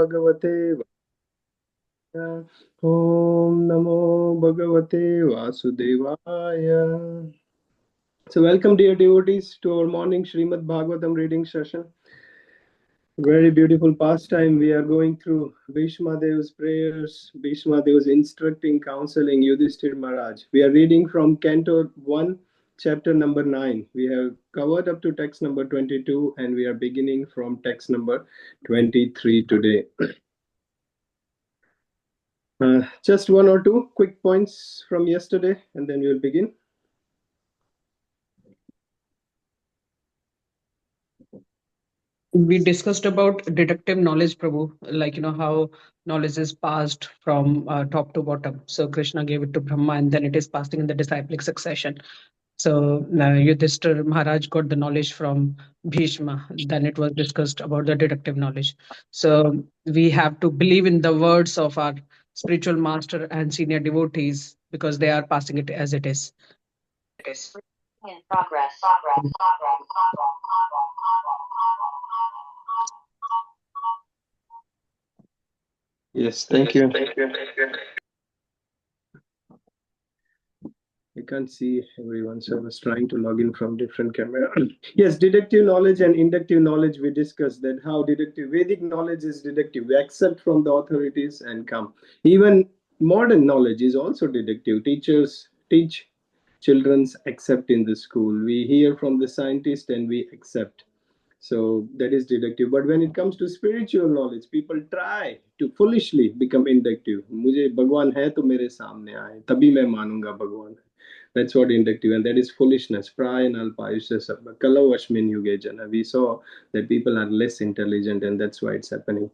Bhagavate Vasudevaya. Om Namo Bhagavate Vasudevaya. So welcome dear devotees to our morning Srimad Bhagavatam reading session. Very beautiful pastime. We are going through Bhishma Dev's prayers, Bhishma Dev's instructing, counseling Yudhishthir Maharaj. We are reading from Canto 1, chapter number 9. We have covered up to text number 22 and we are beginning from text number 23 today. Just one or two quick points from yesterday and then we will begin. We discussed about deductive knowledge, Prabhu, like how knowledge is passed from top to bottom. So Krishna gave it to Brahma and then it is passing in the disciplic succession. So Yudhishthir Maharaj got the knowledge from Bhishma. Then it was discussed about the deductive knowledge. So we have to believe in the words of our spiritual master and senior devotees because they are passing it as it is. In progress. Yes, thank you. I can't see everyone, so I was trying to log in from different camera. Yes, deductive knowledge and inductive knowledge, we discussed that how deductive, Vedic knowledge is deductive. We accept from the authorities and come. Even modern knowledge is also deductive. Teachers teach children's accept in the school. We hear from the scientist and we accept. So that is deductive. But when it comes to spiritual knowledge, people try to foolishly become inductive. मुझे भगवान है तो मेरे सामने आए तभी मैं मानूंगा भगवान है. That's what inductive, and that is foolishness. Prayana sabba kalau ashmin yuge jana. We saw that people are less intelligent, and that's why it's happening.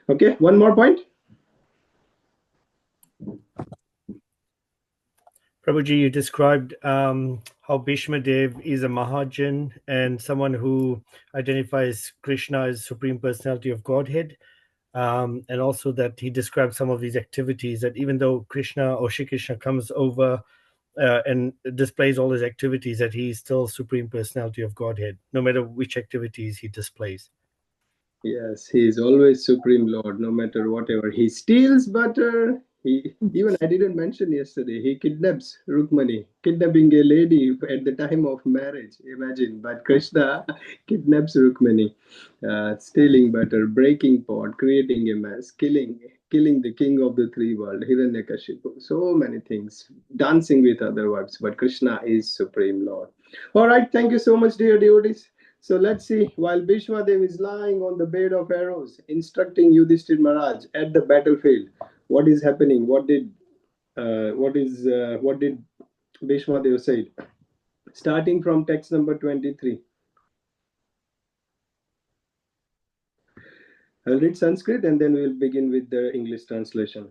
Okay, one more point. Prabhuji, you described how Bhishma Dev is a Mahajan and someone who identifies Krishna as Supreme Personality of Godhead. And also that he described some of these activities that even though Krishna or Shri Krishna comes over and displays all his activities, that he is still Supreme Personality of Godhead, no matter which activities he displays. Yes, he is always Supreme Lord, no matter whatever. He steals butter. Even I didn't mention yesterday, he kidnaps Rukmani, kidnapping a lady at the time of marriage. Imagine, but Krishna kidnaps Rukmani, stealing butter, breaking pot, creating a mess, killing the king of the three worlds, Hiranyakashipu. So many things, dancing with other words, but Krishna is Supreme Lord. All right, thank you so much, dear devotees. So let's see, while Bhishma Dev is lying on the bed of arrows, instructing Yudhishthir Maharaj at the battlefield, what is happening? What did Bhishma Dev say? Starting from text number 23. I'll read Sanskrit and then we'll begin with the English translation.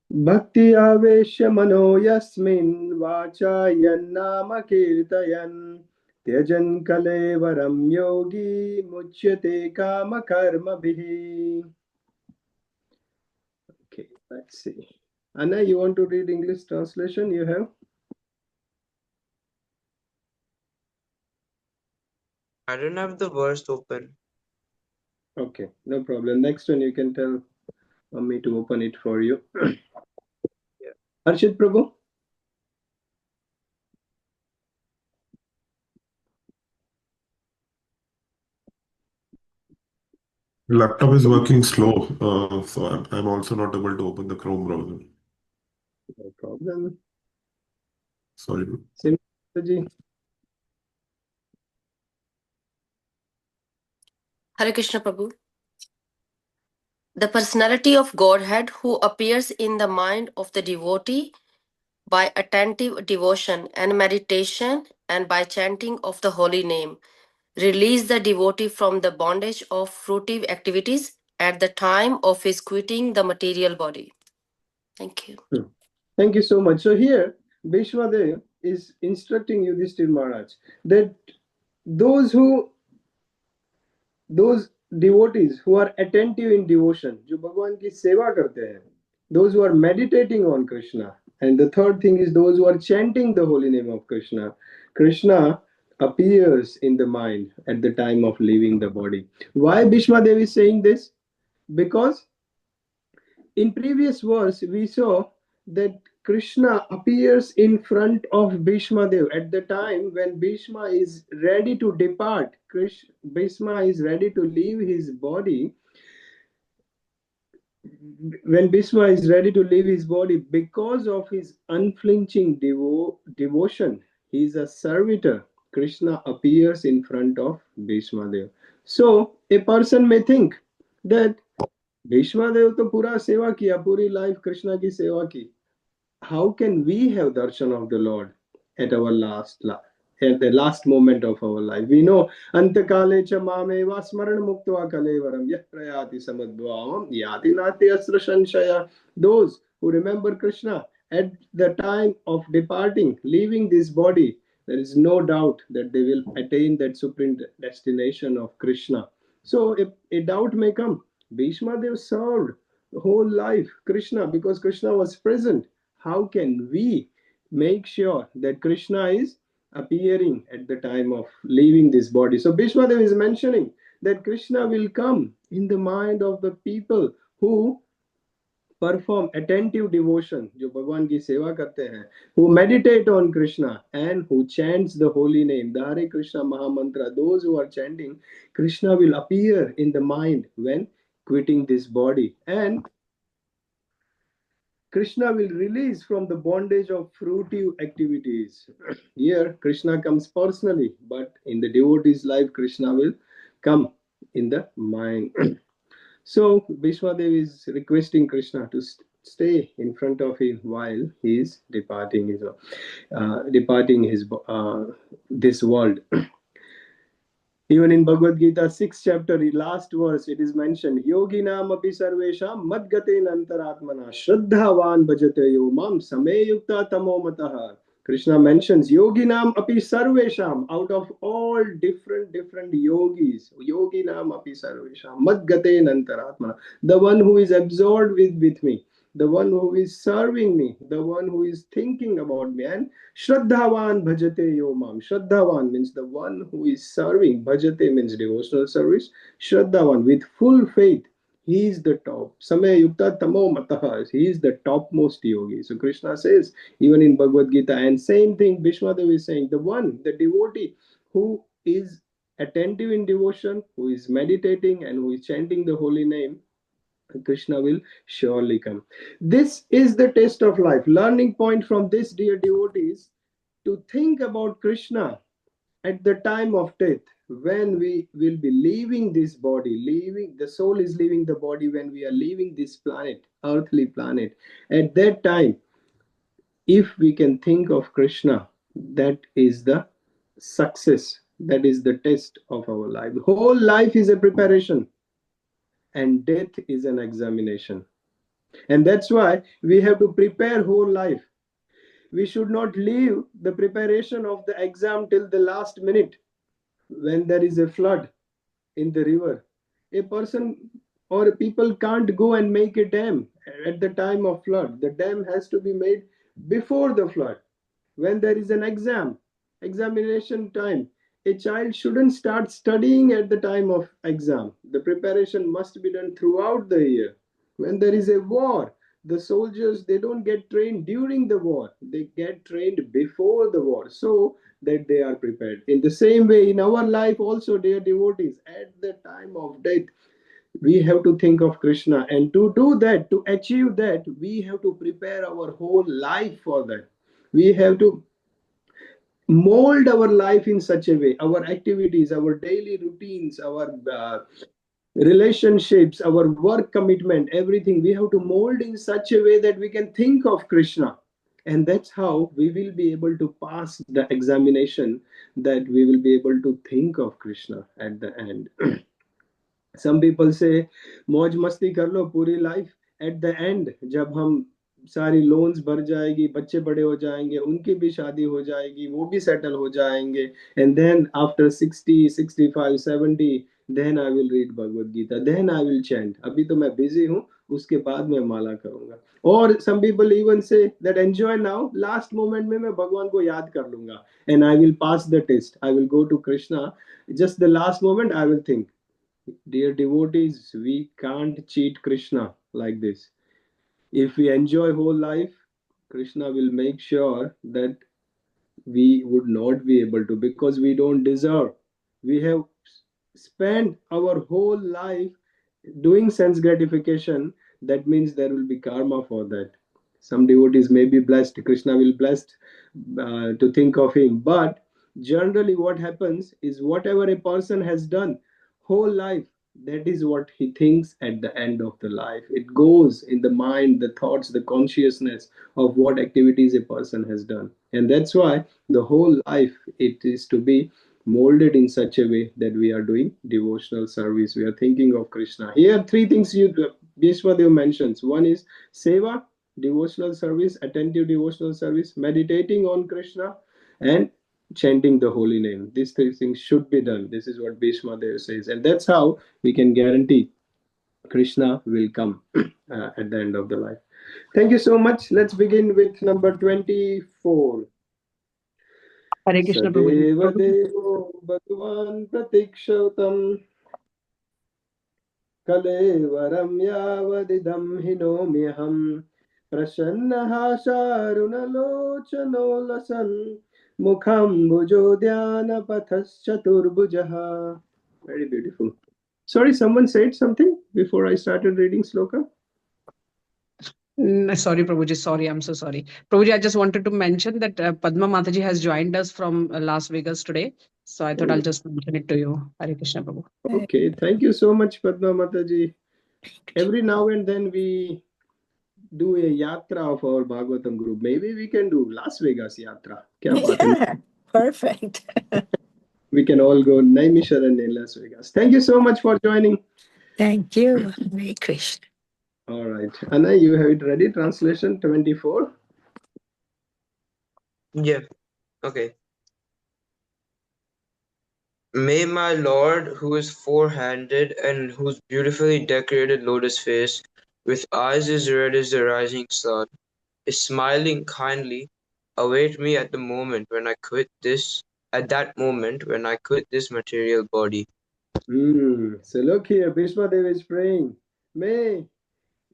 Bhakti avesha mano yasmin vacha yannama kirtayan Tyajan kalevaram yogi muchyate kama karma bhihi. Okay, let's see. Anna, you want to read English translation? You have? I don't have the verse open. Okay, no problem. Next one you can tell me to open it for you. Yeah. Harshit Prabhu? Laptop is working slow, so I'm also not able to open the Chrome browser. No problem. Sorry. Simbaji? Hare Krishna Prabhu. The personality of Godhead who appears in the mind of the devotee by attentive devotion and meditation and by chanting of the holy name, release the devotee from the bondage of fruitive activities at the time of his quitting the material body. Thank you. Thank you so much. So here, Bhishma Dev is instructing Yudhishthir Maharaj that those devotees who are attentive in devotion, जो भगवान की सेवा करते हैं, those who are meditating on Krishna, and the third thing is those who are chanting the holy name of Krishna. Krishna appears in the mind at the time of leaving the body. Why Bhishma Dev is saying this? Because in previous verse we saw that Krishna appears in front of Bhishma Dev at the time when Bhishma is ready to depart. Bhishma is ready to leave his body. When Bhishma is ready to leave his body, because of his unflinching devotion, he is a servitor. Krishna appears in front of Bhishma Dev. So a person may think that Bhishma Dev to pura seva kiya, puri life Krishna ki seva ki. How can we have darshan of the Lord at our at the last moment of our life? We know antakale cha mameva smaran muktva kalevaram yah prayati samadbhavam yati nati asra sanshaya. Those who remember Krishna at the time of departing, leaving this body, there is no doubt that they will attain that supreme destination of Krishna. So a doubt may come. Bhishma Dev served the whole life Krishna because Krishna was present. How can we make sure that Krishna is appearing at the time of leaving this body? So Bhishma Dev is mentioning that Krishna will come in the mind of the people who perform attentive devotion, जो भगवान की सेवा करते हैं, who meditate on Krishna and who chants the holy name, the Hare Krishna Maha Mantra. Those who are chanting, Krishna will appear in the mind when quitting this body, and Krishna will release from the bondage of fruitive activities. Here, Krishna comes personally, but in the devotee's life, Krishna will come in the mind. So, Bhishma Dev is requesting Krishna to stay in front of him while he is departing this world. Even in Bhagavad Gita 6th chapter, the last verse, it is mentioned, Yoginam api sarvesham madgaten antaratmana shraddhavan bhajate yo mam sameyukta tamo mataha. Krishna mentions Yoginam api sarvesham, out of all different yogis, Yoginam api sarvesham madgaten antaratmana, the one who is absorbed with me, the one who is serving me, the one who is thinking about me, and Shraddhavan bhajate yo mam. Shraddhavan means the one who is serving. Bhajate means devotional service. Shraddhavan, with full faith, he is the top. Samaya yukta tamo mataha. He is the topmost yogi. So Krishna says, even in Bhagavad Gita, and same thing Bhishma Dev is saying, the devotee who is attentive in devotion, who is meditating and who is chanting the holy name, Krishna will surely come. This is the test of life. Learning point from this, dear devotees, to think about Krishna at the time of death, when we will be leaving this body, the soul is leaving the body when we are leaving this planet, earthly planet. At that time, if we can think of Krishna, that is the success, that is the test of our life. The whole life is a preparation, and death is an examination. And that's why we have to prepare whole life. We should not leave the preparation of the exam till the last minute when there is a flood in the river. A person or people can't go and make a dam at the time of flood. The dam has to be made before the flood. When there is an examination time, a child shouldn't start studying at the time of exam. The preparation must be done throughout the year. When there is a war, the soldiers, they don't get trained during the war. They get trained before the war so that they are prepared. In the same way, in our life also, dear devotees, at the time of death, we have to think of Krishna. And to do that, to achieve that, we have to prepare our whole life for that. We have to mold our life in such a way, our activities, our daily routines, our relationships, our work commitment, everything we have to mold in such a way that we can think of Krishna. And that's how we will be able to pass the examination, that we will be able to think of Krishna at the end. Some people say मौज मस्ती कर लो पूरी life, at the end जब हम सारी loans भर जाएगी, बच्चे बड़े हो जाएंगे, उनकी भी शादी हो जाएगी, वो भी सेटल हो जाएंगे, and then after 60, 65, 70, then I will read Bhagavad Gita, then I will chant. अभी तो मैं busy हूँ, उसके बाद मैं माला करूँगा. Or some people even say that enjoy now, last moment में मैं भगवान को याद कर लूँगा, and I will pass the test. I will go to Krishna. Just the last moment I will think. Dear devotees, we can't cheat Krishna like this. If we enjoy whole life, Krishna will make sure that we would not be able to, because we don't deserve. We have spent our whole life doing sense gratification. That means there will be karma for that. Some devotees may be blessed, Krishna will bless to think of him, but generally what happens is whatever a person has done whole life, that is what he thinks at the end of the life. It goes in the mind, the thoughts, the consciousness of what activities a person has done. And that's why the whole life it is to be molded in such a way that we are doing devotional service, we are thinking of Krishna. Here three things you Vishwadev mentions. One is seva, devotional service, attentive devotional service, meditating on Krishna, and chanting the holy name. These three things should be done. This is what Bhishma Dev says, and that's how we can guarantee Krishna will come at the end of the life. Thank you so much. Let's begin with number 24. Hare Krishna, Sadeva Prabhuji. Devo Bhagavan Pratikshautam Kalevaram Yavadidam Hinomyaham Prasannaha Sharunalochano Lasan Mukham Bhujodhyana Pathaschaturbujaha. Very beautiful. Sorry, someone said something before I started reading sloka? Sorry, Prabhuji. Sorry, I'm so sorry. Prabhuji, I just wanted to mention that Padma Mataji has joined us from Las Vegas today. So I thought I'll just mention it to you. Hare Krishna, Prabhu. Okay, thank you so much, Padma Mataji. Every now and then we do a yatra of our Bhagavatam group. Maybe we can do Las Vegas yatra. Kya baat hai? Yeah, perfect. We can all go Naimisharan in Las Vegas. Thank you so much for joining. Thank you. Hare Krishna. All right. Anna, you have it ready? Translation 24. Yeah. Okay. May my Lord, who is four-handed and whose beautifully decorated lotus face, with eyes as red as the rising sun, is smiling kindly, await me at that moment when I quit this material body. So look here, Bhishma Dev is praying. May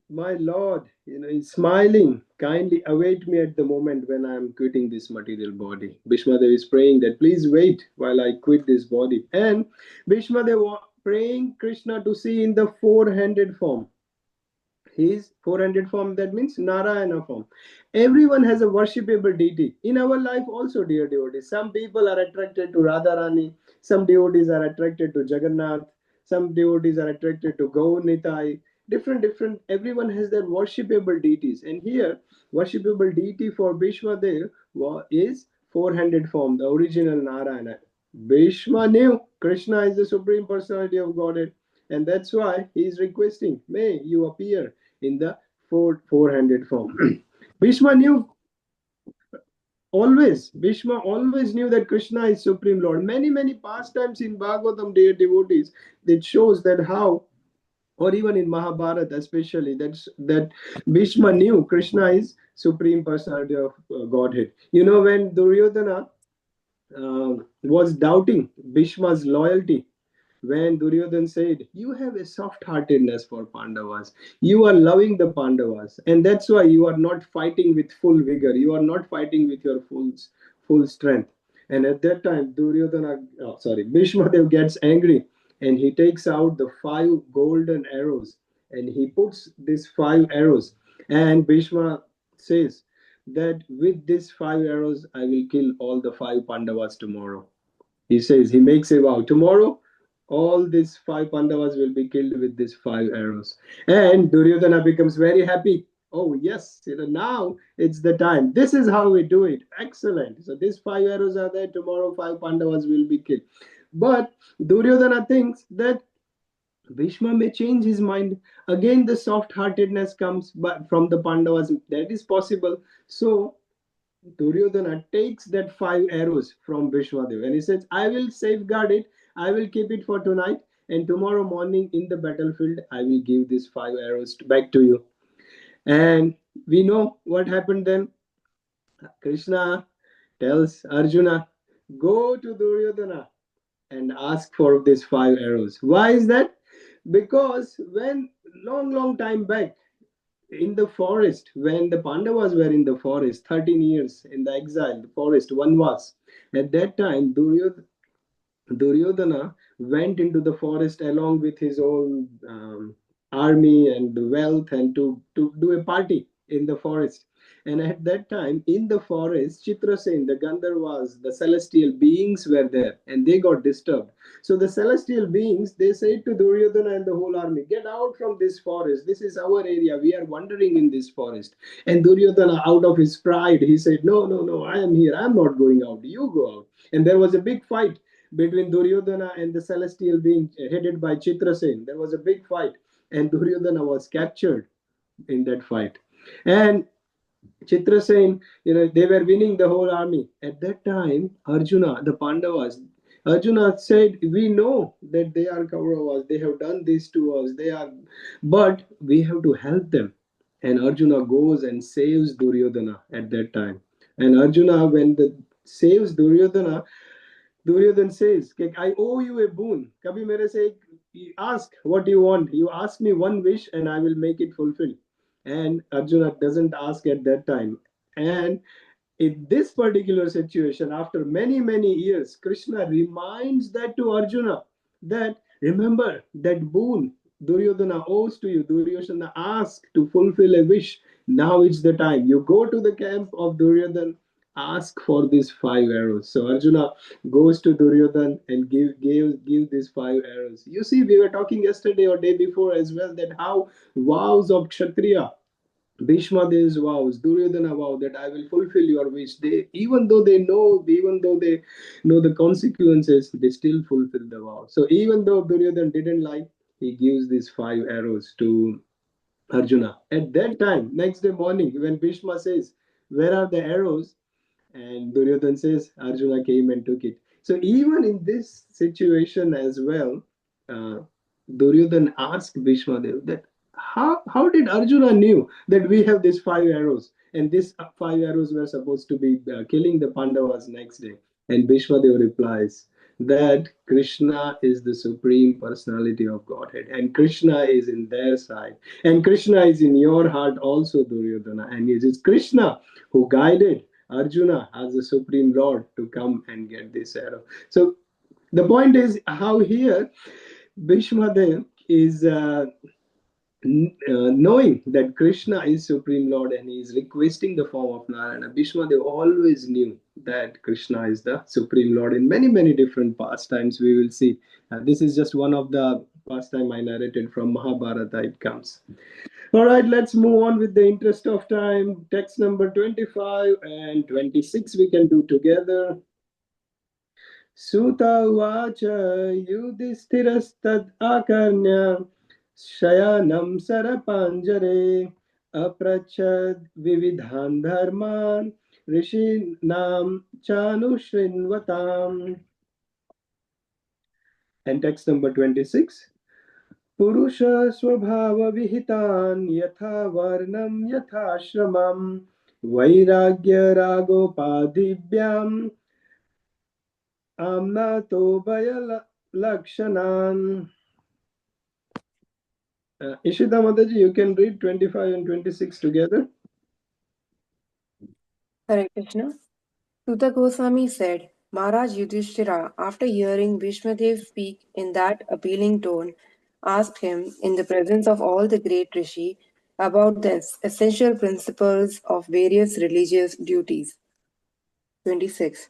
my Lord, is smiling, kindly await me at the moment when I am quitting this material body. Bhishma Dev is praying that please wait while I quit this body. And Bhishma Dev praying Krishna to see in the four-handed form. His four-handed form, that means Narayana form. Everyone has a worshipable deity. In our life also, dear devotees, some people are attracted to Radharani, some devotees are attracted to Jagannath, some devotees are attracted to Gaur Nitai. Different, everyone has their worshipable deities. And here, worshipable deity for Bhishma Dev is four-handed form, the original Narayana. Bhishma knew Krishna is the Supreme Personality of Godhead. And that's why he is requesting, may you appear in the four-handed form. Bhishma always knew that Krishna is Supreme Lord. Many pastimes in Bhagavatam, dear devotees, that shows that how, or even in Mahabharata especially, that Bhishma knew Krishna is Supreme Personality of Godhead. When Duryodhana was doubting Bhishma's loyalty, when Duryodhan said, you have a soft-heartedness for Pandavas, you are loving the Pandavas, and that's why you are not fighting with full vigor, you are not fighting with your full strength. And at that time, Bhishma Dev gets angry, and he takes out the 5 golden arrows, and he puts these 5 arrows, and Bhishma says that with these 5 arrows, I will kill all the 5 Pandavas tomorrow. He says, he makes a vow, tomorrow all these 5 Pandavas will be killed with these 5 arrows. And Duryodhana becomes very happy. Oh, yes, now it's the time. This is how we do it. Excellent. So these 5 arrows are there. Tomorrow 5 Pandavas will be killed. But Duryodhana thinks that Bhishma may change his mind. Again, the soft-heartedness comes from the Pandavas. That is possible. So Duryodhana takes that 5 arrows from Bhishmadev and he says, I will safeguard it, I will keep it for tonight, and tomorrow morning in the battlefield, I will give these 5 arrows back to you. And we know what happened then. Krishna tells Arjuna, go to Duryodhana and ask for these 5 arrows. Why is that? Because when long time back in the forest, when the Pandavas were in the forest, 13 years in the exile, the forest, one was. At that time, Duryodhana went into the forest along with his own army and the wealth and to do a party in the forest. And at that time, in the forest, Chitrasen, the Gandharvas, the celestial beings were there and they got disturbed. So the celestial beings, they said to Duryodhana and the whole army, get out from this forest. This is our area. We are wandering in this forest. And Duryodhana, out of his pride, he said, no, no, no, I am here. I am not going out. You go out. And there was a big fight between Duryodhana and the celestial being headed by Chitrasen. There was a big fight, and Duryodhana was captured in that fight. And Chitrasen, they were winning the whole army. At that time, Arjuna, the Pandavas, Arjuna said, we know that they are Kauravas, they have done this to us, but we have to help them. And Arjuna goes and saves Duryodhana at that time. And Arjuna, when the saves Duryodhana, Duryodhan says, I owe you a boon. Kabhi mere se ask what you want. You ask me one wish and I will make it fulfill. And Arjuna doesn't ask at that time. And in this particular situation, after many years, Krishna reminds that to Arjuna that remember that boon Duryodhana owes to you. Duryodhana asked to fulfill a wish. Now it's the time. You go to the camp of Duryodhana, ask for these 5 arrows. So Arjuna goes to Duryodhana and give these 5 arrows. You see, we were talking yesterday or day before as well that how vows of Kshatriya, Bhishma Dev's vows, Duryodhana vow that I will fulfill your wish. Even though they know the consequences, they still fulfill the vow. So even though Duryodhana didn't like, he gives these 5 arrows to Arjuna. At that time, next day morning, when Bhishma says, where are the arrows? And Duryodhana says, Arjuna came and took it. So even in this situation as well, uh, Duryodhana asked Bhishma Dev that how did Arjuna knew that we have these 5 arrows and these 5 arrows were supposed to be killing the Pandavas next day? And Bhishma Dev replies that Krishna is the supreme personality of Godhead and Krishna is in their side and Krishna is in your heart also, Duryodhana, and it is Krishna who guided Arjuna as the supreme lord to come and get this arrow. So the point is how here Bhishma Dev is knowing that Krishna is Supreme Lord and he is requesting the form of Narayana. Bhishma Dev always knew that Krishna is the Supreme Lord. In many different pastimes we will see. This is just one of the pastime I narrated from Mahabharata. It comes. All right, let's move on with the interest of time. Text number 25 and 26 we can do together. Suta uvacha yudhishthirastad akarnya Shayanam Sarapanjare Aprachad Vividhan Dharman Rishi Nam Chanushrinvatam. And text number 26. Purusha Swabhava Vihitan Yatha Varnam Yatha Shramam Vairagya Ragopadibhyam Amnato Bhaya Lakshanan. Ishita Mataji, you can read 25 and 26 together. Hare Krishna. Suta Goswami said, Maharaj Yudhishthira, after hearing Bhishmadev speak in that appealing tone, asked him, in the presence of all the great rishi, about the essential principles of various religious duties. 26.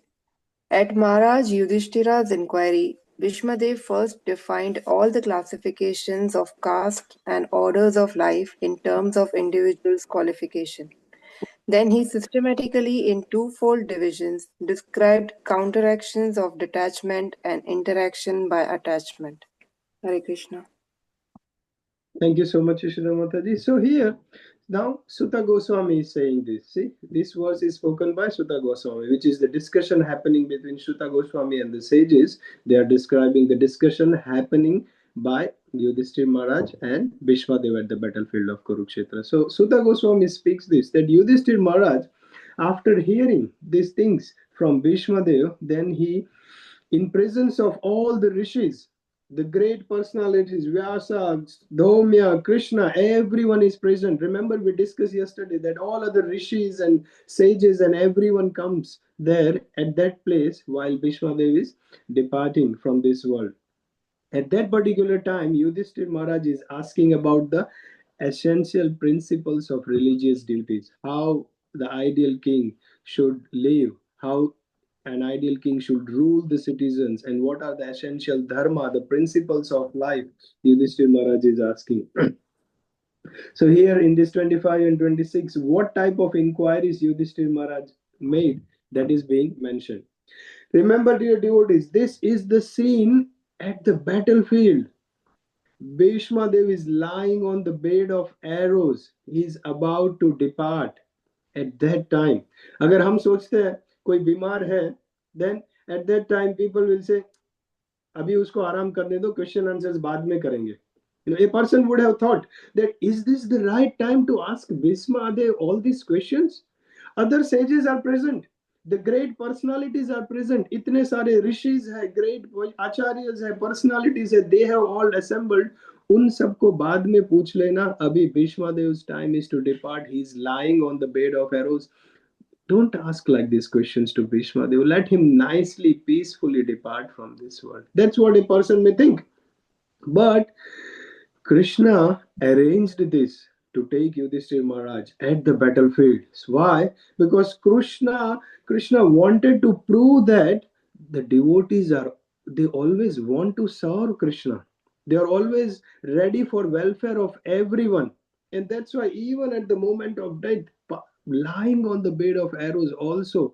At Maharaj Yudhishthira's inquiry, Bhishmadev first defined all the classifications of caste and orders of life in terms of individuals' qualification. Then he systematically, in twofold divisions, described counteractions of detachment and interaction by attachment. Hare Krishna. Thank you so much, Ishita Mataji. So here, now Sutta Goswami is saying this. See, this verse is spoken by Sutta Goswami, which is the discussion happening between Sutta Goswami and the sages. They are describing the discussion happening by Yudhishthira Maharaj and Bhishma Dev at the battlefield of Kurukshetra. So Sutta Goswami speaks this, that Yudhishthira Maharaj, after hearing these things from Bhishma Dev, then he, in presence of all the rishis, The great personalities, Vyasa, Dhaumya, Krishna, everyone is present. Remember, we discussed yesterday that all other rishis and sages and everyone comes there at that place while Bhishma Dev is departing from this world. At that particular time, Yudhishthir Maharaj is asking about the essential principles of religious duties, how the ideal king should live, how an ideal king should rule the citizens, and what are the essential dharma, the principles of life. Yudhishthir Maharaj is asking. So here in this 25 and 26, what type of inquiries Yudhishthir Maharaj made, that is being mentioned. Remember, dear devotees, this is the scene at the battlefield. Bhishma Dev is lying on the bed of arrows. He is about to depart. At that time, अगर हम सोचते हैं कोई बीमार है, then at that time people will say, अभी उसको आराम करने दो, question answers बाद में करेंगे. A person would have thought that is this the right time to ask Bhishma Dev all these questions? Other sages are present. The great personalities are present. इतने सारे ऋषिज है, great आचार्यज है, personalities है, they have all assembled. उन सबको बाद में पूछ लेना. अभी Bhishma Dev's time is to depart. He is lying on the bed of arrows. Don't ask like these questions to Bhishma Dev. Let him nicely, peacefully depart from this world. That's what a person may think. But Krishna arranged this to take Yudhishthir Maharaj at the battlefield. Why? Because Krishna wanted to prove that the devotees are, they always want to serve Krishna. They are always ready for welfare of everyone. And that's why even at the moment of death, lying on the bed of arrows also,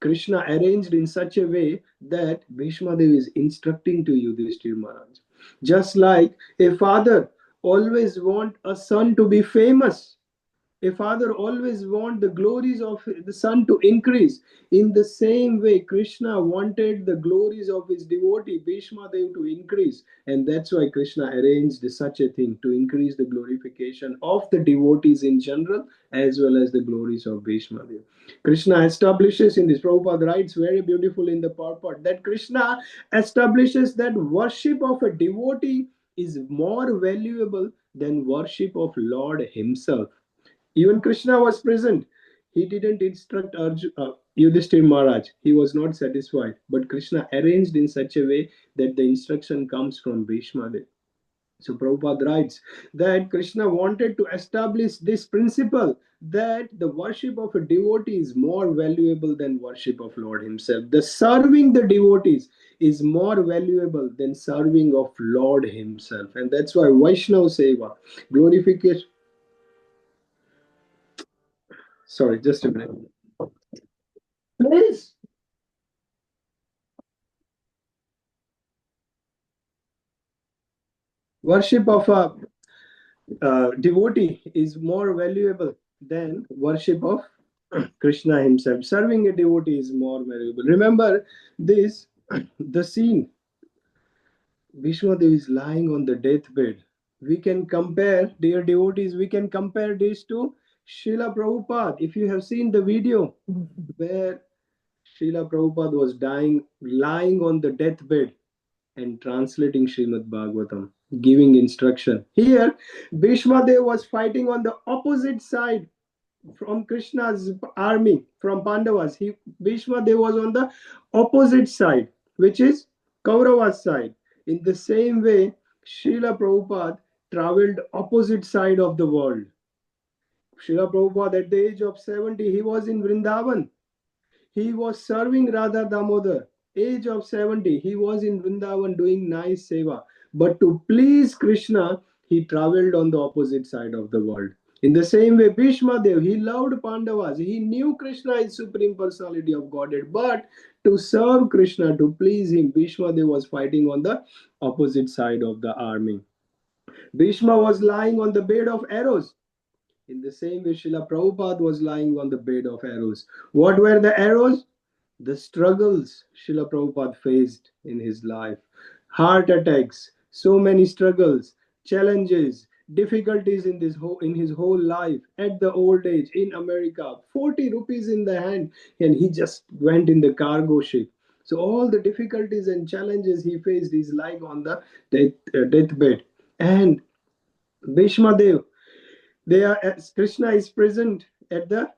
Krishna arranged in such a way that Bhishma Dev is instructing to Yudhishthir Maharaj. Just like a father always want a son to be famous, a father always want the glories of the son to increase. In the same way, Krishna wanted the glories of his devotee Bhishma Dev to increase, and that's why Krishna arranged such a thing to increase the glorification of the devotees in general as well as the glories of Bhishma Dev. Krishna establishes in this, Prabhupada writes very beautiful in the purport, that Krishna establishes that worship of a devotee is more valuable than worship of Lord himself. Even Krishna was present. He didn't instruct Yudhishthir Maharaj. He was not satisfied. But Krishna arranged in such a way that the instruction comes from Bhishma Dev. So Prabhupada writes that Krishna wanted to establish this principle that the worship of a devotee is more valuable than worship of Lord himself. The serving the devotees is more valuable than serving of Lord himself. And that's why Vaishnava Seva, glorification. Sorry, just a minute. Please. Worship of a devotee is more valuable than worship of Krishna himself. Serving a devotee is more valuable. Remember this, the scene. Bhishma Dev is lying on the deathbed. We can compare, dear devotees, we can compare this to Srila Prabhupada. If you have seen the video where Srila Prabhupada was lying on the deathbed and translating Srimad Bhagavatam, giving instruction. Here, Bhishma Dev was fighting on the opposite side from Krishna's army, from Pandavas. Bhishma Dev was on the opposite side, which is Kaurava's side. In the same way, Srila Prabhupada traveled opposite side of the world. Srila Prabhupada, at the age of 70, he was in Vrindavan. He was serving Radha Damodar. Age of 70, he was in Vrindavan doing nice seva. But to please Krishna, he traveled on the opposite side of the world. In the same way, Bhishma Dev, he loved Pandavas. He knew Krishna is Supreme Personality of Godhead. But to serve Krishna, to please him, Bhishma Dev was fighting on the opposite side of the army. Bhishma was lying on the bed of arrows. In the same way, Srila Prabhupada was lying on the bed of arrows. What were the arrows? The struggles Srila Prabhupada faced in his life. Heart attacks, so many struggles, challenges, difficulties in his whole life. At the old age in America, 40 rupees in the hand, and he just went in the cargo ship. So all the difficulties and challenges he faced, he's lying on the deathbed. And Bhishma Dev, Krishna is present at the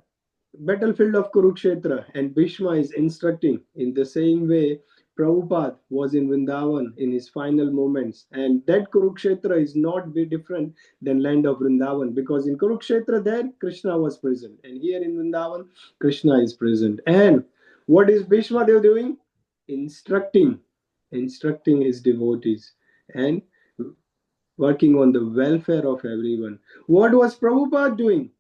battlefield of Kurukshetra, and Bhishma is instructing. In the same way, Prabhupada was in Vrindavan in his final moments, and that Kurukshetra is not very different than land of Vrindavan, because in Kurukshetra there Krishna was present, and here in Vrindavan Krishna is present. And what is Bhishma Dev doing? Instructing his devotees and working on the welfare of everyone. What was Prabhupada doing?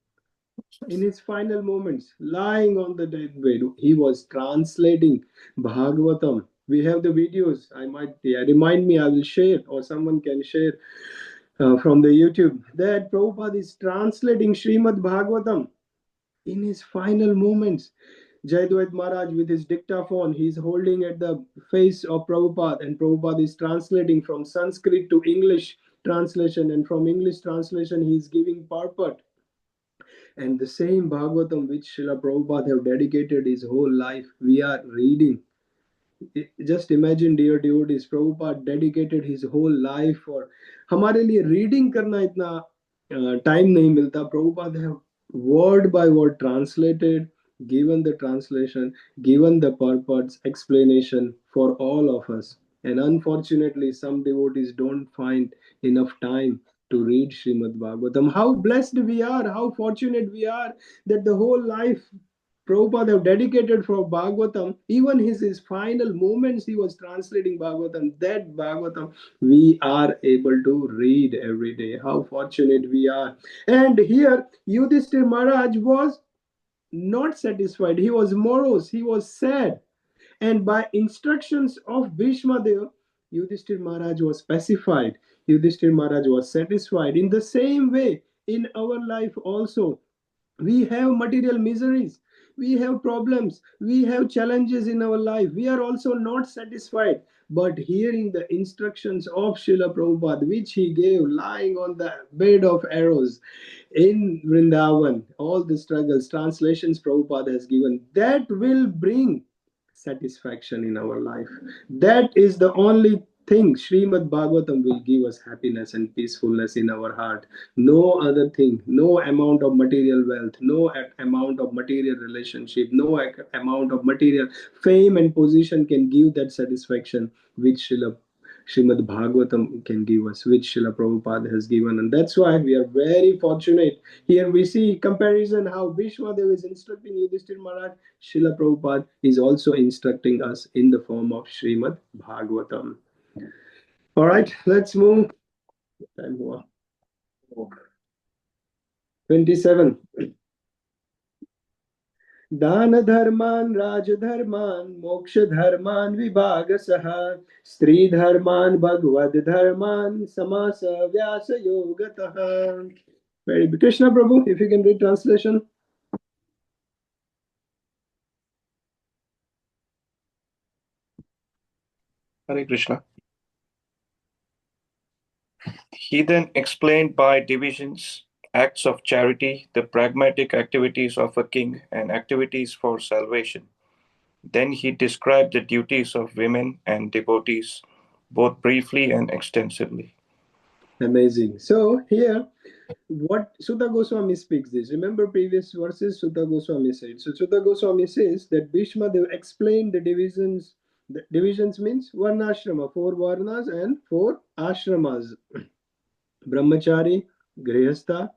In his final moments, lying on the deathbed, he was translating Bhagavatam. We have the videos. I might remind me, I will share, or someone can share from the YouTube, that Prabhupada is translating Srimad Bhagavatam in his final moments. Jayadvaita Maharaj with his dictaphone, he's holding at the face of Prabhupada, and Prabhupada is translating from Sanskrit to English translation, and from English translation, he's giving purport. And the same Bhagavatam which Srila Prabhupada have dedicated his whole life, we are reading. Just imagine, dear devotees, Prabhupada dedicated his whole life for. हमारे लिए reading करना इतना time नहीं मिलता. Prabhupada have word by word translated, given the translation, given the purports, explanation for all of us. And unfortunately, some devotees don't find enough time to read Srimad Bhagavatam. How blessed we are, how fortunate we are that the whole life Prabhupada have dedicated for Bhagavatam. Even his final moments he was translating Bhagavatam. That Bhagavatam we are able to read every day. How fortunate we are. And here Yudhishthira Maharaj was not satisfied. He was morose. He was sad. And by instructions of Bhishma Dev, Yudhishthira Maharaj was pacified. Yudhishthira Maharaj was satisfied. In the same way, in our life also, we have material miseries, we have problems, we have challenges in our life, we are also not satisfied. But hearing the instructions of Srila Prabhupada, which he gave lying on the bed of arrows in Vrindavan, all the struggles, translations Prabhupada has given, that will bring satisfaction in our life. That is the only thing. Srimad Bhagavatam will give us happiness and peacefulness in our heart. No other thing, no amount of material wealth, no amount of material relationship, no amount of material fame and position can give that satisfaction which Srimad Bhagavatam can give us, which Srila Prabhupada has given. And that's why we are very fortunate. Here we see comparison how Bhishma Dev is instructing Yudhishthira Maharaj. Srila Prabhupada is also instructing us in the form of Srimad Bhagavatam. All right, let's move. Time over. 27. दान धर्मान राजधर्मान मोक्ष धर्मान विभागसः स्त्री धर्मान भगवद धर्मान समास व्यास योगतः. Very good. Krishna Prabhu, if you can read translation. Hare Krishna. He then explained by divisions acts of charity, the pragmatic activities of a king, and activities for salvation. Then he described the duties of women and devotees, both briefly and extensively. Amazing. So here, what Sutta Goswami speaks this. Remember previous verses Sutta Goswami said. So Sutta Goswami says that Bhishma Dev explained the divisions. The divisions means Varnashrama, 4 Varnas and 4 Ashramas. Brahmachari, Grihastha,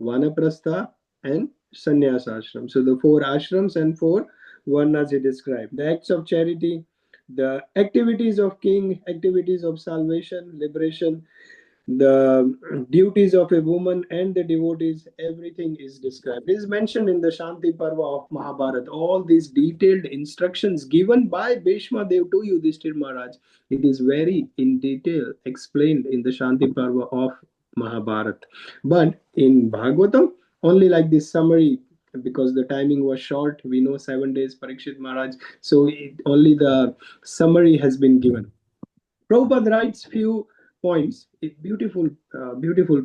Vanaprastha, and Sannyas ashram. So the 4 ashrams and 4 Varnas he described. The acts of charity, the activities of king, activities of salvation, liberation, the duties of a woman and the devotees, everything is described. It is mentioned in the Shanti Parva of Mahabharata. All these detailed instructions given by Bhishma Dev to Yudhishthira Maharaj, it is very in detail explained in the Shanti Parva of Mahabharata. But in Bhagavatam, only like this summary, because the timing was short. We know 7 days Parikshit Maharaj, so only the summary has been given. Prabhupada writes few points. Beautiful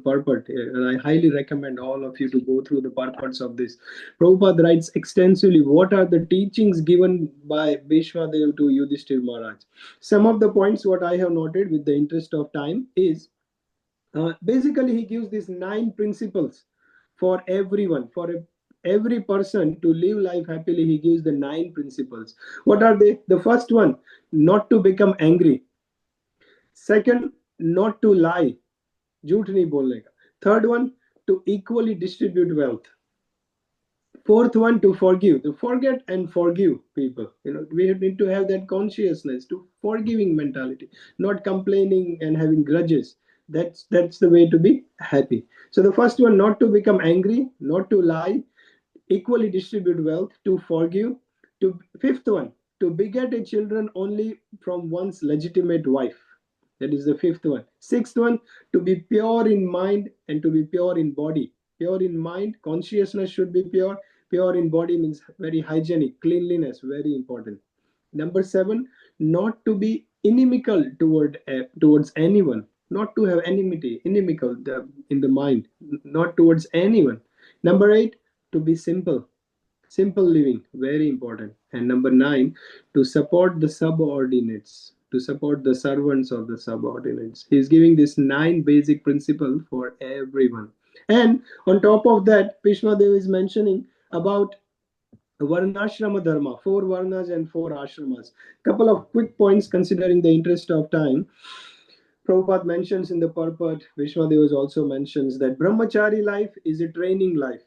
purport, and I highly recommend all of you to go through the purports of this. Prabhupada writes extensively what are the teachings given by Bhishmadev to Yudhishthir Maharaj. Some of the points what I have noted with the interest of time is basically he gives these 9 principles for everyone, every person to live life happily. He gives the 9 principles. What are they? The first one, not to become angry. Second, not to lie, झूठ नहीं बोलने का. Third one, to equally distribute wealth. Fourth one, to forgive, to forget and forgive people. We need to have that consciousness, to forgiving mentality, not complaining and having grudges. That's the way to be happy. So the first one, not to become angry, not to lie, equally distribute wealth, to forgive. To fifth one, to beget a children only from one's legitimate wife. That is the fifth one. Sixth one, to be pure in mind and to be pure in body. Pure in mind, consciousness should be pure. Pure in body means very hygienic, cleanliness, very important. Number 7, not to be inimical towards anyone, not to have inimical in the mind, not towards anyone. Number 8, to be simple living, very important. And number 9, to support the subordinates, to support the servants of the subordinates. He's giving this 9 basic principle for everyone. And on top of that, Bhishmadev is mentioning about Varnashrama Dharma, 4 Varnas and 4 Ashramas. Couple of quick points considering the interest of time. Prabhupada mentions in the purport, Vishwadev also mentions that Brahmachari life is a training life.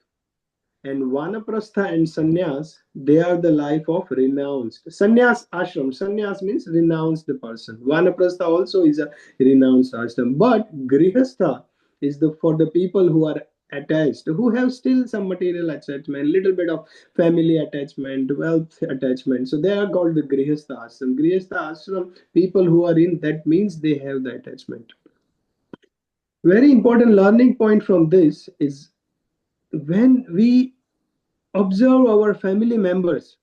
And Vanaprastha and Sannyas, they are the life of renounced. Sannyas ashram. Sannyas means renounced person. Vanaprastha also is a renounced ashram. But Grihastha is for the people who are attached, who have still some material attachment, little bit of family attachment, wealth attachment. So they are called the Grihastha ashram. Grihastha ashram, people who are in, that means they have the attachment. Very important learning point from this is when we observe our family members,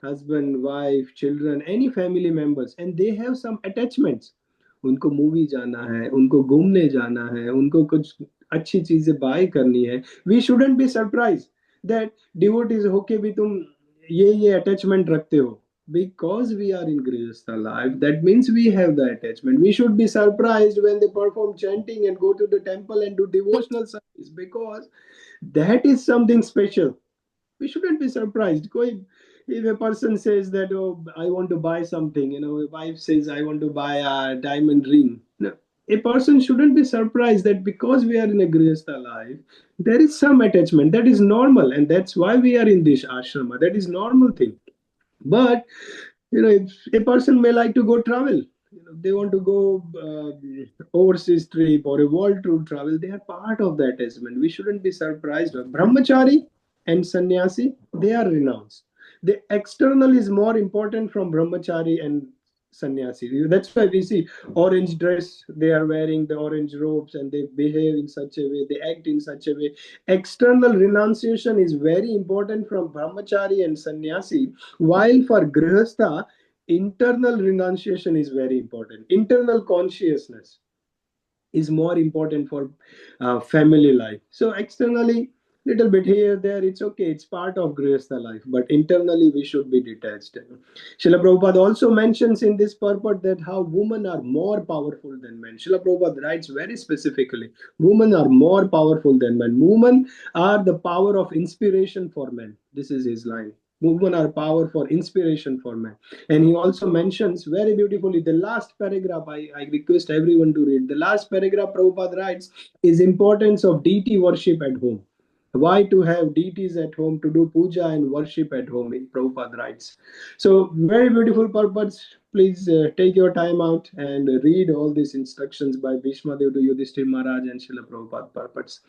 husband, wife, children, any family members, and they have some attachments. उनको movie जाना है, उनको घूमने जाना है, उनको कुछ अच्छी चीजें बाय करनी है. We shouldn't be surprised that devotees होके भी तुम ये attachment रखते हो. Because we are in Grihastha life, that means we have the attachment. We should be surprised when they perform chanting and go to the temple and do devotional service, because that is something special. We shouldn't be surprised. If a person says that, oh, I want to buy something, a wife says, I want to buy a diamond ring. No, a person shouldn't be surprised that because we are in a Grihastha life, there is some attachment. That is normal, and that's why we are in this ashrama. That is normal thing. But if a person may like to go travel, they want to go overseas trip or a world tour travel, they are part of the attachment. We shouldn't be surprised. Brahmachari and sannyasi, they are renounced. The external is more important from brahmachari and sannyasi. That's why we see orange dress, they are wearing the orange robes and they behave in such a way, they act in such a way. External renunciation is very important from brahmachari and sannyasi, while for grihastha, internal renunciation is very important. Internal consciousness is more important for family life. So externally, little bit here, there, it's okay. It's part of Grihastha life. But internally, we should be detached. Srila Prabhupada also mentions in this purport that how women are more powerful than men. Srila Prabhupada writes very specifically, women are more powerful than men. Women are the power of inspiration for men. This is his line. Women are power for inspiration for men. And he also mentions very beautifully the last paragraph. I request everyone to read. The last paragraph Prabhupada writes is importance of deity worship at home. Why to have deities at home, to do puja and worship at home, in Prabhupada writes. So very beautiful purpose. Please take your time out and read all these instructions by Bhishmadev to Yudhishthir Maharaj and Srila Prabhupada purpose.